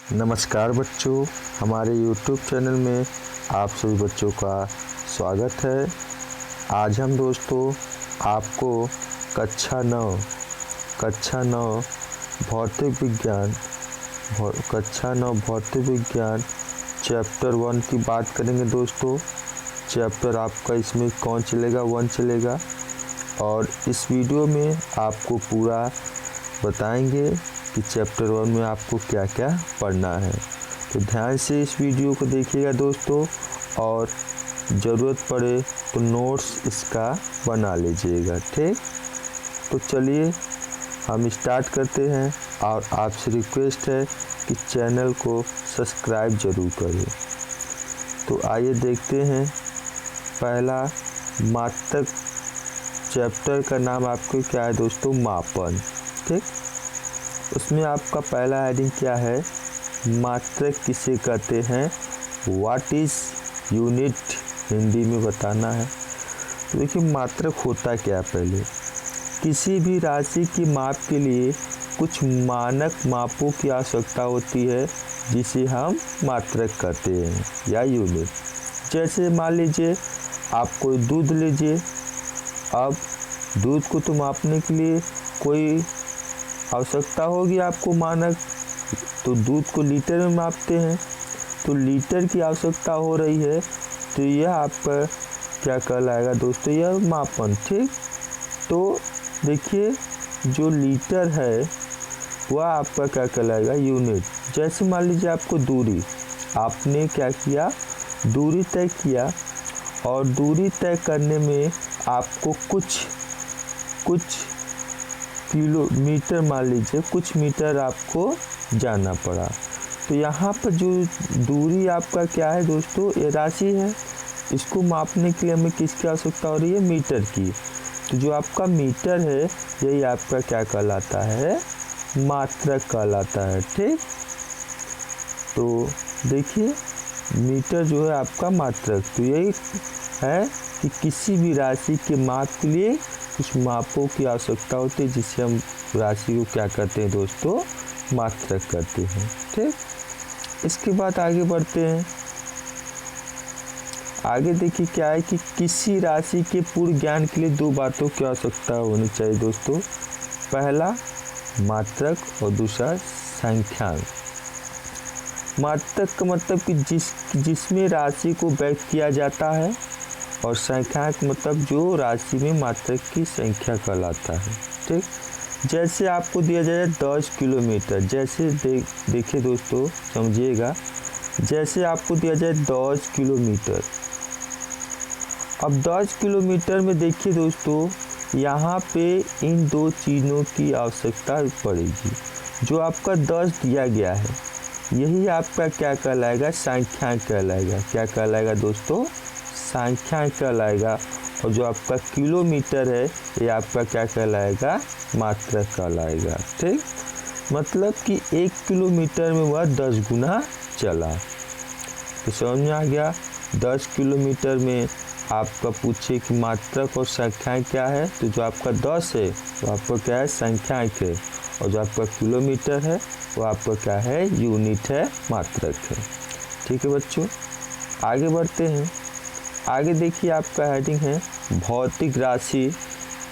नमस्कार बच्चों, हमारे YouTube चैनल में आप सभी बच्चों का स्वागत है। आज हम दोस्तों आपको कक्षा 9 भौतिक विज्ञान चैप्टर 1 की बात करेंगे दोस्तों। चैप्टर आपका इसमें कौन चलेगा? 1 चलेगा। और इस वीडियो में आपको पूरा बताएंगे कि चैप्टर 1 में आपको क्या क्या पढ़ना है। तो ध्यान से इस वीडियो को देखिएगा दोस्तों, और ज़रूरत पड़े तो नोट्स इसका बना लीजिएगा, ठीक। तो चलिए हम स्टार्ट करते हैं, और आपसे रिक्वेस्ट है कि चैनल को सब्सक्राइब ज़रूर करें। तो आइए देखते हैं। पहला मात्रक चैप्टर का नाम आपको क्या है दोस्तों? मापन, ठीक। उसमें आपका पहला हेडिंग क्या है? मात्रक किसे कहते हैं? व्हाट इज़ यूनिट, हिंदी में बताना है। तो देखिए मात्रक होता क्या है। पहले किसी भी राशि की माप के लिए कुछ मानक मापों की आवश्यकता होती है, जिसे हम मात्रक कहते हैं या यूनिट। जैसे मान लीजिए आप कोई दूध लीजिए। अब दूध को तो मापने के लिए कोई आवश्यकता होगी आपको मानक, तो दूध को लीटर में मापते हैं। तो लीटर की आवश्यकता हो रही है, तो यह आपका क्या कहलाएगा दोस्तों? यह मापन, ठीक। तो देखिए जो लीटर है वह आपका क्या कहलाएगा? यूनिट। जैसे मान लीजिए आपको दूरी, आपने क्या किया? दूरी तय किया, और दूरी तय करने में आपको कुछ किलोमीटर, मान लीजिए कुछ मीटर आपको जाना पड़ा। तो यहाँ पर जो दूरी आपका क्या है दोस्तों? ये राशि है। इसको मापने के लिए हमें किसकी आवश्यकता हो रही है? मीटर की। तो जो आपका मीटर है यही आपका क्या कहलाता है? मात्रक कहलाता है, ठीक। तो देखिए मीटर जो है आपका मात्रक। तो यही है कि किसी भी राशि के माप के लिए कुछ मापों की आवश्यकता होती है, जिससे हम राशि को क्या कहते हैं दोस्तों? मात्रक कहते हैं, ठीक। इसके बाद आगे बढ़ते हैं। आगे देखिए क्या है कि किसी राशि के पूर्ण ज्ञान के लिए 2 बातों की आवश्यकता होनी चाहिए दोस्तों। पहला मात्रक और दूसरा संख्यांक। मात्रक का मतलब कि जिसमें राशि को व्यक्त किया जाता है, और संख्यांक मतलब जो राशि में मात्रक की संख्या कहलाता है, ठीक। जैसे आपको दिया जाए 10 किलोमीटर। जैसे देखिए दोस्तों समझिएगा, जैसे आपको दिया जाए 10 किलोमीटर। अब 10 किलोमीटर में देखिए दोस्तों, यहाँ पे इन 2 चीज़ों की आवश्यकता पड़ेगी। जो आपका 10 दिया गया है, यही आपका क्या कहलाएगा? संख्यांक कहलाएगा। क्या कहलाएगा दोस्तों? संख्यांक कहलाएगा। और जो आपका किलोमीटर है ये आपका क्या कहलाएगा? मात्रक कहलाएगा, ठीक। मतलब कि 1 किलोमीटर में वह 10 गुना चला। तो समझ में आ गया? 10 किलोमीटर में आपका पूछे कि मात्रक और संख्यांक क्या है, तो जो आपका 10 है वो आपका क्या है? संख्यांक है। और जो आपका किलोमीटर है वो आपका क्या है? यूनिट है, मात्रक है, ठीक है बच्चों। आगे बढ़ते हैं। आगे देखिए आपका हेडिंग है भौतिक राशि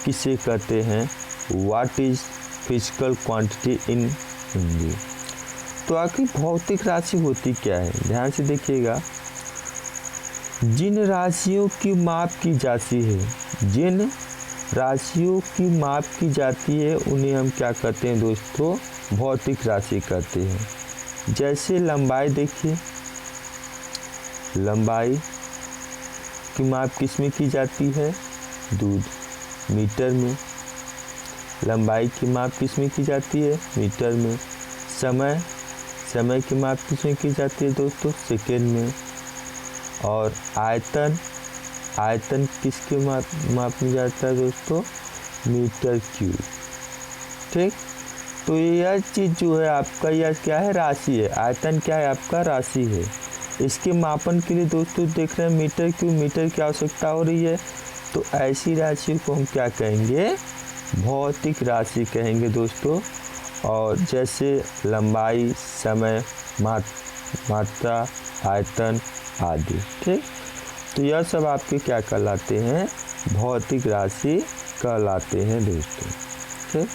किसे कहते हैं? What is physical quantity in Hindi. तो आखिर भौतिक राशि होती क्या है? ध्यान से देखिएगा। जिन राशियों की माप की जाती है, उन्हें हम क्या कहते हैं दोस्तों? भौतिक राशि कहते हैं। जैसे लंबाई, देखिए लंबाई की माप किस में की जाती है? दूध, मीटर में। लंबाई की माप किस में की जाती है? मीटर में। समय की माप किस में की जाती है दोस्तों? सेकेंड में। और आयतन किसके माप में जाता है दोस्तों? मीटर क्यूब, ठीक। तो यह चीज़ जो है आपका, यह क्या है? राशि है। आयतन क्या है? आपका राशि है। इसके मापन के लिए दोस्तों देख रहे हैं मीटर क्यूब, मीटर की आवश्यकता हो रही है। तो ऐसी राशि को हम क्या कहेंगे? भौतिक राशि कहेंगे दोस्तों। और जैसे लंबाई, समय, मात्रा, आयतन आदि। ठीक, तो यह सब आपके क्या कहलाते हैं? भौतिक राशि कहलाते हैं दोस्तों। ठीक,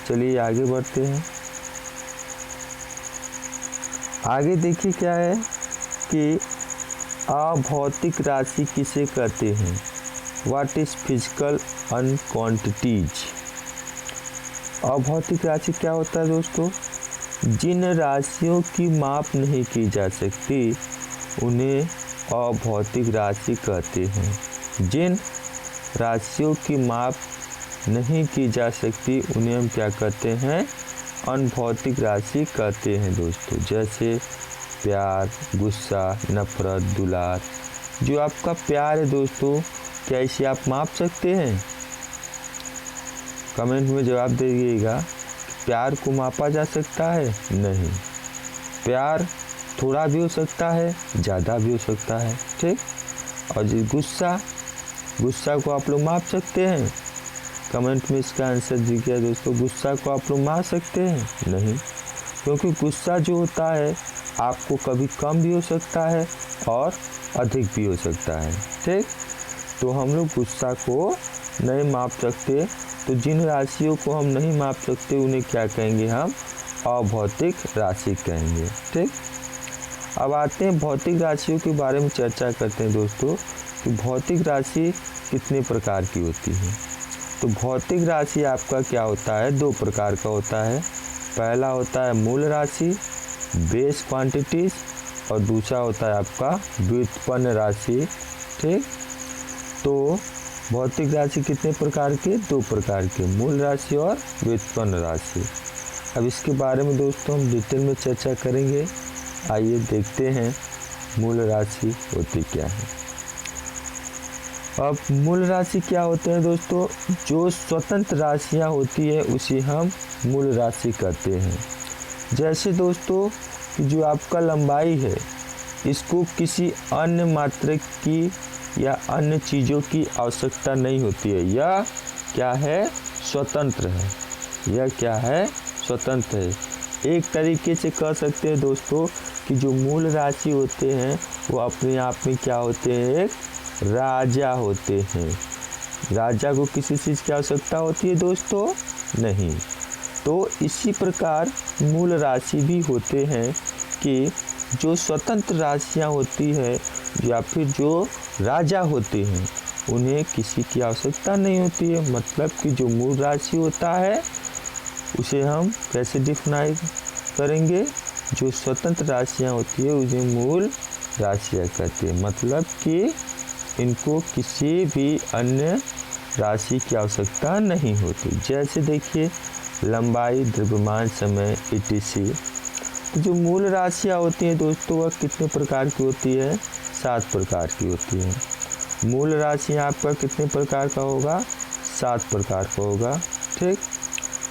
चलिए आगे बढ़ते हैं। आगे देखिए क्या है कि अभौतिक राशि किसे कहते हैं? What is physical unquantities. अभौतिक राशि क्या होता है दोस्तों? जिन राशियों की माप नहीं की जा सकती उन्हें अभौतिक राशि कहते हैं। जिन राशियों की माप नहीं की जा सकती उन्हें हम क्या कहते हैं? अनभौतिक राशि कहते हैं दोस्तों। जैसे प्यार, गुस्सा, नफरत, दुलार। जो आपका प्यार है दोस्तों, क्या इसे आप माप सकते हैं? कमेंट में जवाब दीजिएगा। प्यार को मापा जा सकता है? नहीं। प्यार थोड़ा भी हो सकता है, ज़्यादा भी हो सकता है। ठीक, और जो गुस्सा को आप लोग माप सकते हैं? कमेंट में इसका आंसर दीजिए दोस्तों। गुस्सा को आप लोग माप सकते हैं? नहीं, क्योंकि गुस्सा जो होता है आपको कभी कम भी हो सकता है और अधिक भी हो सकता है। ठीक, तो हम लोग गुस्सा को नहीं माप सकते। तो जिन राशियों को हम नहीं माप सकते उन्हें क्या कहेंगे? हम अभौतिक राशि कहेंगे। ठीक, अब आते हैं भौतिक राशियों के बारे में चर्चा करते हैं दोस्तों कि भौतिक राशि कितने प्रकार की होती है। तो भौतिक राशि आपका क्या होता है? दो प्रकार का होता है। पहला होता है मूल राशि, बेस क्वांटिटीज, और दूसरा होता है आपका व्युत्पन्न राशि। ठीक, तो भौतिक राशि कितने प्रकार के? दो प्रकार के, मूल राशि और व्युत्पन्न राशि। अब इसके बारे में दोस्तों हम डिटेल में चर्चा करेंगे। आइए देखते हैं मूल राशि होती क्या है। अब मूल राशि क्या होते हैं दोस्तों? जो स्वतंत्र राशियाँ होती है उसे हम मूल राशि कहते हैं। जैसे दोस्तों जो आपका लंबाई है, इसको किसी अन्य मात्रक की या अन्य चीज़ों की आवश्यकता नहीं होती है। यह क्या है? स्वतंत्र है। यह क्या है? स्वतंत्र है। एक तरीके से कह सकते हैं दोस्तों कि जो मूल राशि होते हैं वो अपने आप में क्या होते हैं? एक राजा होते हैं। राजा को किसी चीज़ की आवश्यकता होती है दोस्तों? नहीं। तो इसी प्रकार मूल राशि भी होते हैं कि जो स्वतंत्र राशियाँ होती है या फिर जो राजा होते हैं उन्हें किसी की आवश्यकता नहीं होती है। मतलब कि जो मूल राशि होता है उसे हम कैसे डिफाइन करेंगे? जो स्वतंत्र राशियाँ होती है उसे मूल राशियाँ कहते हैं। मतलब कि इनको किसी भी अन्य राशि की आवश्यकता नहीं होती। जैसे देखिए लंबाई, द्रव्यमान, समय etc। तो जो मूल राशियाँ होती हैं दोस्तों वह कितने प्रकार की होती है? 7 प्रकार की होती है। मूल राशियाँ आपका कितने प्रकार का होगा? 7 प्रकार का होगा। ठीक,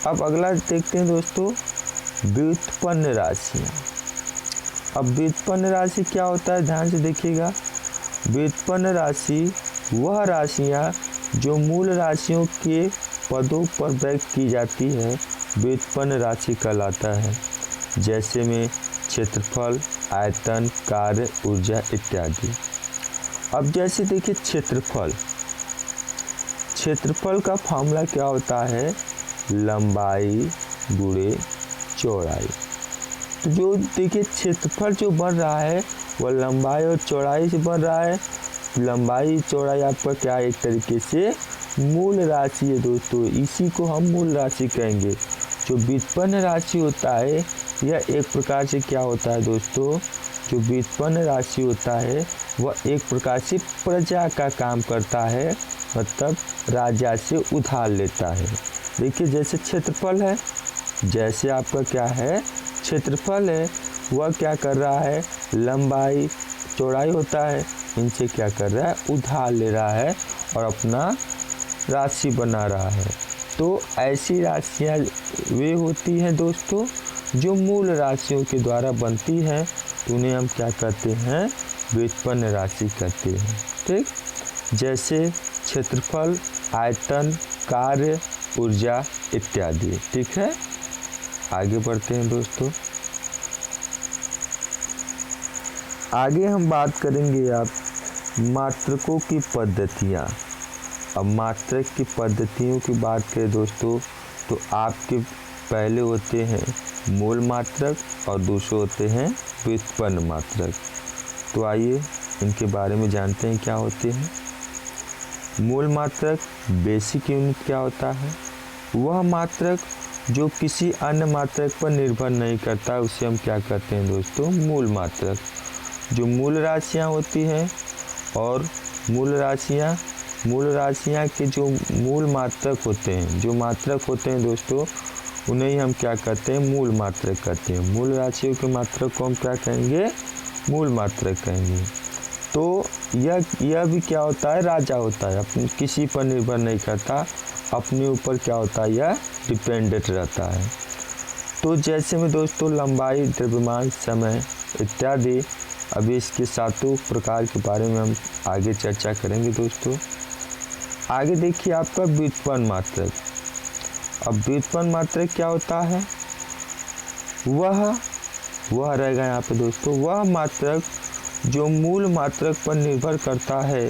अब अगला देखते हैं दोस्तों व्युत्पन्न राशियाँ। अब व्युत्पन्न राशि क्या होता है? ध्यान से देखिएगा। व्युत्पन्न राशि वह राशियाँ जो मूल राशियों के पदों पर व्यक्त की जाती है व्युत्पन्न राशि कहलाता है। जैसे में क्षेत्रफल, आयतन, कार्य, ऊर्जा इत्यादि। अब जैसे देखिए क्षेत्रफल का फॉर्मूला क्या होता है? लंबाई गुणे चौड़ाई। तो जो देखिए क्षेत्रफल जो बन रहा है वह लंबाई और चौड़ाई से बन रहा है। लंबाई चौड़ाई आपका क्या एक तरीके से मूल राशि है दोस्तों। इसी को हम मूल राशि कहेंगे। जो व्युत्पन्न राशि होता है यह एक प्रकार से क्या होता है दोस्तों? जो व्युत्पन्न राशि होता है वह एक प्रकार से प्रजा का काम करता है। मतलब राजा से उधार लेता है। देखिए जैसे क्षेत्रफल है, जैसे आपका क्या है क्षेत्रफल है, वह क्या कर रहा है? लंबाई चौड़ाई होता है, इनसे क्या कर रहा है? उधार ले रहा है और अपना राशि बना रहा है। तो ऐसी राशियाँ वे होती हैं दोस्तों जो मूल राशियों के द्वारा बनती हैं। तो उन्हें हम क्या कहते हैं? व्युत्पन्न राशि कहते हैं। ठीक, जैसे क्षेत्रफल, आयतन, कार्य, ऊर्जा इत्यादि। ठीक है। आगे बढ़ते हैं दोस्तों। आगे हम बात करेंगे आप मात्रकों की पद्धतियाँ। अब मात्रक की पद्धतियों की बात करें दोस्तों, तो आपके पहले होते हैं मूल मात्रक और दूसरे होते हैं व्युत्पन्न मात्रक। तो आइए इनके बारे में जानते हैं क्या होते हैं। मूल मात्रक बेसिक यूनिट क्या होता है? वह मात्रक जो किसी अन्य मात्रक पर निर्भर नहीं करता, उसे हम क्या कहते हैं दोस्तों? मूल मात्रक। जो मूल राशियाँ होती हैं और मूल राशियाँ के जो मूल मात्रक होते हैं, जो मात्रक होते हैं दोस्तों, उन्हें हम क्या कहते हैं? मूल मात्रक कहते हैं। मूल राशियों के मात्रक को हम क्या कहेंगे? मूल मात्रक कहेंगे। तो यह भी क्या होता है? राजा होता है, अपने किसी पर निर्भर नहीं करता, अपने ऊपर क्या होता है? यह डिपेंडेंट रहता है। तो जैसे में दोस्तों लंबाई, द्रव्यमान, समय इत्यादि, अभी इसके सातों प्रकार के बारे में हम आगे चर्चा करेंगे दोस्तों। आगे देखिए आपका व्युत्पन्न मात्रक। अब व्युत्पन्न मात्रक क्या होता है? वह रहेगा यहाँ पे दोस्तों, वह मात्रक जो मूल मात्रक पर निर्भर करता है,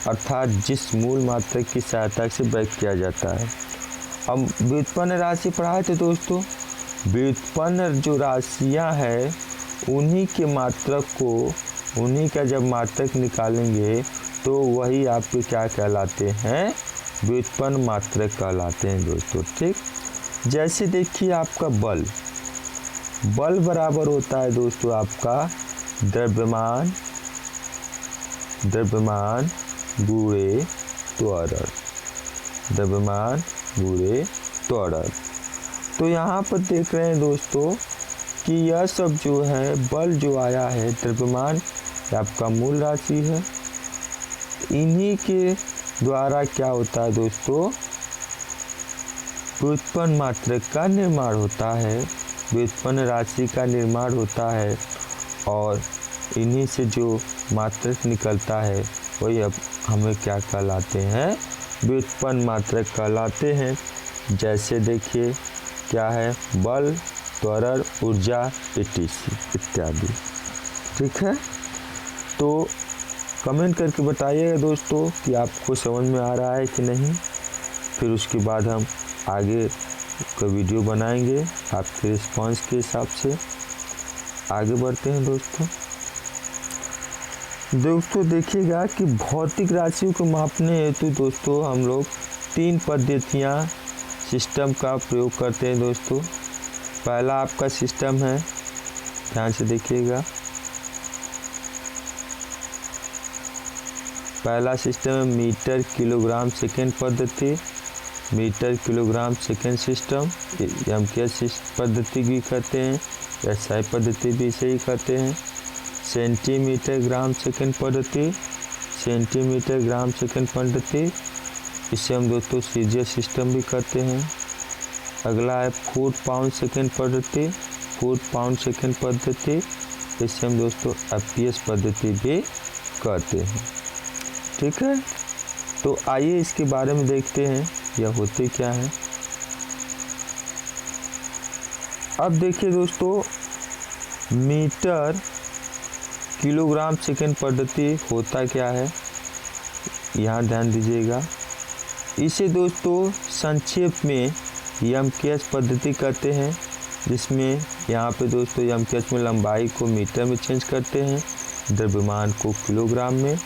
अर्थात जिस मूल मात्रक की सहायता से व्यक्त किया जाता है। अब व्युत्पन्न राशि पढ़ाए थे दोस्तों, व्युत्पन्न जो राशियाँ हैं उन्हीं के मात्रक को, उन्हीं का जब मात्रक निकालेंगे तो वही आपके क्या कहलाते हैं? व्युत्पन्न मात्रक कहलाते हैं दोस्तों। ठीक, जैसे देखिए आपका बल बराबर होता है दोस्तों आपका द्रव्यमान गुणे त्वरण, द्रव्यमान गुणे त्वरण। तो यहाँ पर देख रहे हैं दोस्तों कि यह सब जो है बल जो आया है, द्रव्यमान आपका मूल राशि है, इन्हीं के द्वारा क्या होता है दोस्तों? व्युत्पन्न मात्रक का निर्माण होता है, व्युत्पन्न राशि का निर्माण होता है, और इन्हीं से जो मात्रक निकलता है वही अब हमें क्या कहलाते हैं? व्युत्पन्न मात्रक कहलाते हैं। जैसे देखिए क्या है? बल, त्वरण, ऊर्जा, etc इत्यादि। ठीक है, तो कमेंट करके बताइएगा दोस्तों कि आपको समझ में आ रहा है कि नहीं। फिर उसके बाद हम आगे का वीडियो बनाएंगे आपके रिस्पांस के हिसाब से। आगे बढ़ते हैं दोस्तों। देखिएगा कि भौतिक राशियों को मापने हेतु दोस्तों हम लोग 3 पद्धतियाँ सिस्टम का प्रयोग करते हैं दोस्तों। पहला आपका सिस्टम है, ध्यान से देखिएगा, पहला सिस्टम है मीटर किलोग्राम सेकेंड पद्धति, metre kilogram second system, MKS पद्धति भी कहते हैं, SI पद्धति भी इसे ही कहते हैं। सेंटीमीटर ग्राम सेकेंड पद्धति, सेंटीमीटर ग्राम सेकेंड पद्धति, इसे हम दोस्तों CGS सिस्टम भी कहते हैं। अगला है फुट पाउंड सेकेंड पद्धति, फुट पाउंड सेकेंड पद्धति, इसे हम दोस्तों FPS पद्धति भी कहते हैं। ठीक है, तो आइए इसके बारे में देखते हैं यह होते क्या है। अब देखिए दोस्तों, मीटर किलोग्राम सेकेंड पद्धति होता क्या है, यहाँ ध्यान दीजिएगा। इसे दोस्तों संक्षेप में MKS पद्धति कहते हैं, जिसमें यहाँ पे दोस्तों MKS में लंबाई को मीटर में चेंज करते हैं, द्रव्यमान को किलोग्राम में,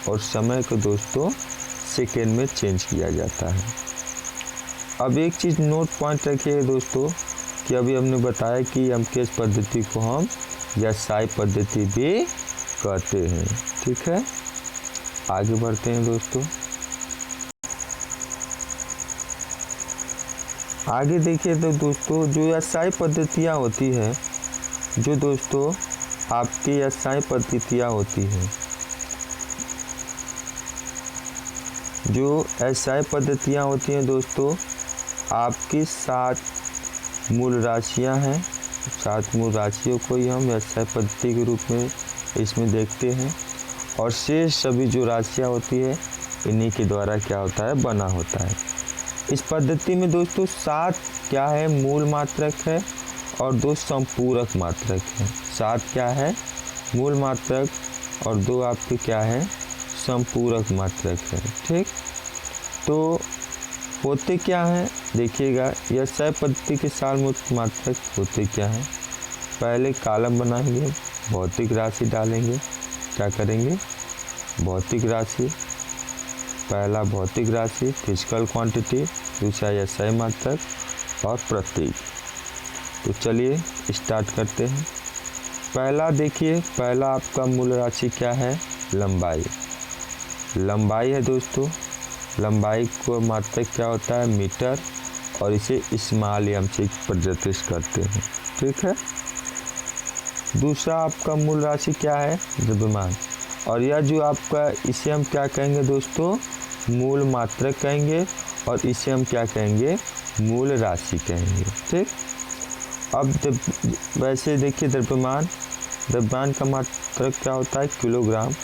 और समय को दोस्तों सेकेंड में चेंज किया जाता है। अब एक चीज़ नोट पॉइंट रखिएगा दोस्तों कि अभी हमने बताया कि MKS पद्धति को हम SI पद्धति भी कहते हैं। ठीक है, आगे बढ़ते हैं दोस्तों। आगे देखिए तो दोस्तों जो SI पद्धतियाँ होती है, जो दोस्तों आपकी SI पद्धतियाँ होती हैं, जो SI पद्धतियाँ होती हैं दोस्तों, आपकी 7 मूल राशियाँ हैं। 7 मूल राशियों को ही हम SI पद्धति के रूप में इसमें देखते हैं, और शेष सभी जो राशियाँ होती है इन्हीं के द्वारा क्या होता है? बना होता है। इस पद्धति में दोस्तों 7 क्या है? मूल मात्रक है, और 2 संपूरक मात्रक हैं। 7 क्या है मूल मात्रक और 2 आपके क्या है संपूरक मात्रक है। ठीक, तो होते क्या हैं देखिएगा, यह क्षय पद्धति के सारमुक्त मात्रक होते क्या हैं। पहले कॉलम बनाएंगे, भौतिक राशि डालेंगे, क्या करेंगे भौतिक राशि, पहला भौतिक राशि फिजिकल क्वांटिटी, दूसरा यह क्षय मात्रक और प्रतीक। तो चलिए स्टार्ट करते हैं। पहला देखिए, पहला आपका मूल राशि क्या है लंबाई। लंबाई है दोस्तों, लंबाई को मात्रक क्या होता है मीटर और इसे स्मॉल एम से प्रदर्शित करते हैं। ठीक है, दूसरा आपका मूल राशि क्या है द्रव्यमान, और यह जो आपका इसे हम क्या कहेंगे दोस्तों मूल मात्रक कहेंगे और इसे हम क्या कहेंगे मूल राशि कहेंगे। ठीक, अब वैसे देखिए द्रव्यमान का मात्रक क्या होता है किलोग्राम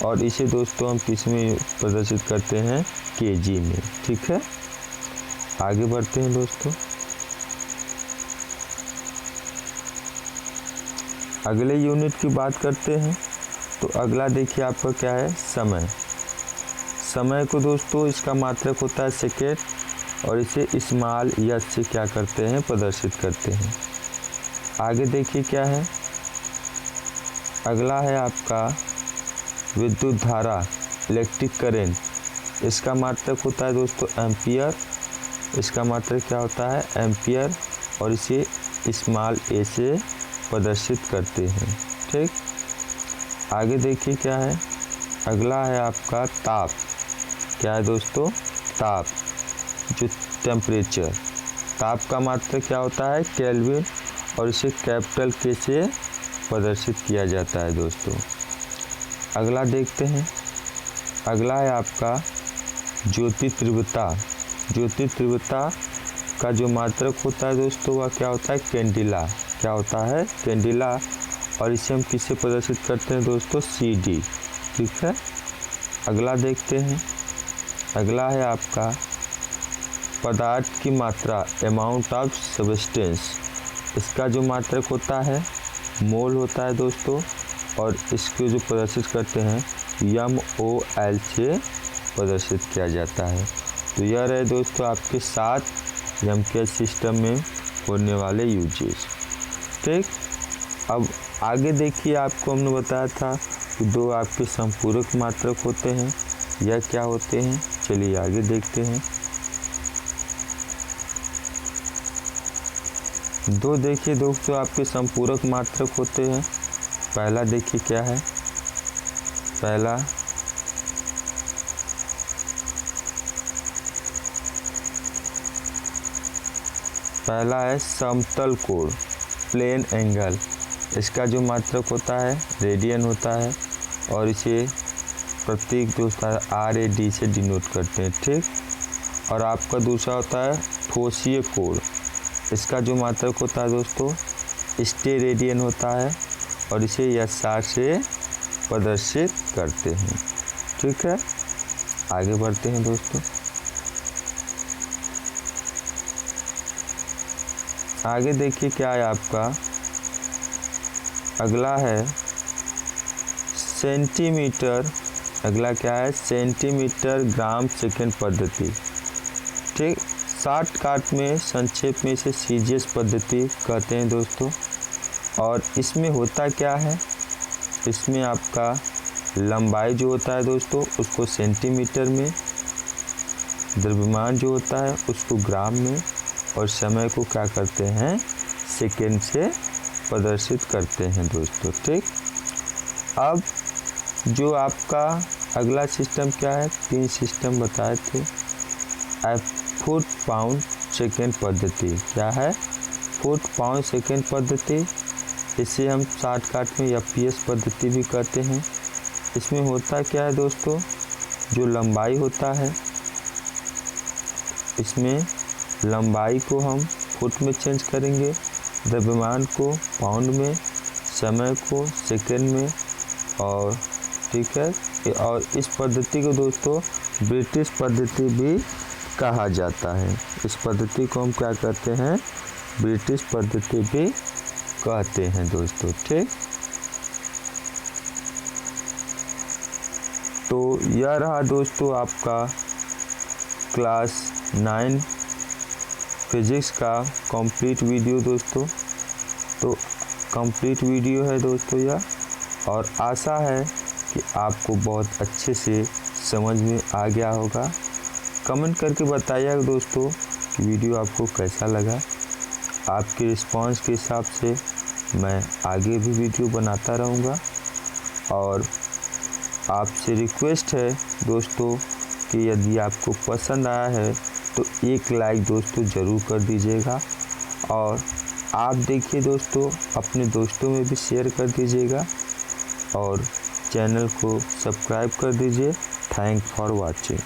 और इसे दोस्तों हम किस में प्रदर्शित करते हैं केजी में। ठीक है, आगे बढ़ते हैं दोस्तों। अगले यूनिट की बात करते हैं। तो अगला देखिए आपका क्या है समय। समय को दोस्तों इसका मात्रक होता है सेकेंड और इसे स्मॉल एच से क्या करते हैं प्रदर्शित करते हैं। आगे देखिए क्या है, अगला है आपका विद्युत धारा इलेक्ट्रिक करंट, इसका मात्रक होता है दोस्तों एम्पियर, इसका मात्रक क्या होता है एम्पियर और इसे स्मॉल ए से प्रदर्शित करते हैं। ठीक, आगे देखिए क्या है, अगला है आपका ताप। क्या है दोस्तों ताप, जो टेम्परेचर, ताप का मात्रक क्या होता है केल्विन और इसे कैपिटल के से प्रदर्शित किया जाता है दोस्तों। अगला देखते हैं, अगला है आपका ज्योति तीव्रता। ज्योति तीव्रता का जो मात्रक होता है दोस्तों वह क्या होता है कैंडिला, क्या होता है कैंडिला और इसे हम किससे प्रदर्शित करते हैं दोस्तों CD। ठीक है, अगला देखते हैं, अगला है आपका पदार्थ की मात्रा अमाउंट ऑफ सब्सटेंस, इसका जो मात्रक होता है मोल होता है दोस्तों और इसको जो प्रदर्शित करते हैं MOL से प्रदर्शित किया जाता है। तो यह रहे दोस्तों आपके 7 एमकेएच सिस्टम में होने वाले यूजेज। ठीक, अब आगे देखिए आपको हमने बताया था कि 2 आपके संपूरक मात्रक होते हैं, यह क्या होते हैं चलिए आगे देखते हैं। 2 देखिए दोस्तों आपके संपूरक मात्रक होते हैं। पहला देखिए क्या है, पहला है समतल कोण प्लेन एंगल, इसका जो मात्रक होता है रेडियन होता है और इसे प्रतीक दोस्तों RAD से डिनोट करते हैं। ठीक, और आपका दूसरा होता है ठोसीय कोण, इसका जो मात्रक होता है दोस्तों स्टेरेडियन होता है और इसे SR से प्रदर्शित करते हैं। ठीक है, आगे बढ़ते हैं दोस्तों। आगे देखिए क्या है आपका, अगला है सेंटीमीटर, अगला क्या है सेंटीमीटर ग्राम सेकंड पद्धति। ठीक, शॉर्टकट में संक्षेप में इसे CGS पद्धति कहते हैं दोस्तों। और इसमें होता क्या है, इसमें आपका लंबाई जो होता है दोस्तों उसको सेंटीमीटर में, द्रव्यमान जो होता है उसको ग्राम में और समय को क्या करते हैं सेकेंड से प्रदर्शित करते हैं दोस्तों। ठीक, अब जो आपका अगला सिस्टम क्या है, 3 सिस्टम बताए थे। फुट पाउंड सेकेंड पद्धति, क्या है फुट पाउंड सेकेंड पद्धति, इसे हम शॉर्टकट में FPS पद्धति भी कहते हैं। इसमें होता क्या है दोस्तों, जो लंबाई होता है इसमें लंबाई को हम फुट में चेंज करेंगे, द्रव्यमान को पाउंड में, समय को सेकेंड में और ठीक है। और इस पद्धति को दोस्तों ब्रिटिश पद्धति भी कहा जाता है। इस पद्धति को हम क्या कहते हैं ब्रिटिश पद्धति भी कहते हैं दोस्तों। ठीक, तो यह रहा दोस्तों आपका क्लास 9 फिजिक्स का कंप्लीट वीडियो दोस्तों। तो कंप्लीट वीडियो है दोस्तों यह, और आशा है कि आपको बहुत अच्छे से समझ में आ गया होगा। कमेंट करके बताइएगा दोस्तों कि वीडियो आपको कैसा लगा। आपके रिस्पांस के हिसाब से मैं आगे भी वीडियो बनाता रहूँगा। और आपसे रिक्वेस्ट है दोस्तों कि यदि आपको पसंद आया है तो एक लाइक दोस्तों ज़रूर कर दीजिएगा, और आप देखिए दोस्तों अपने दोस्तों में भी शेयर कर दीजिएगा, और चैनल को सब्सक्राइब कर दीजिए। Thank for watching.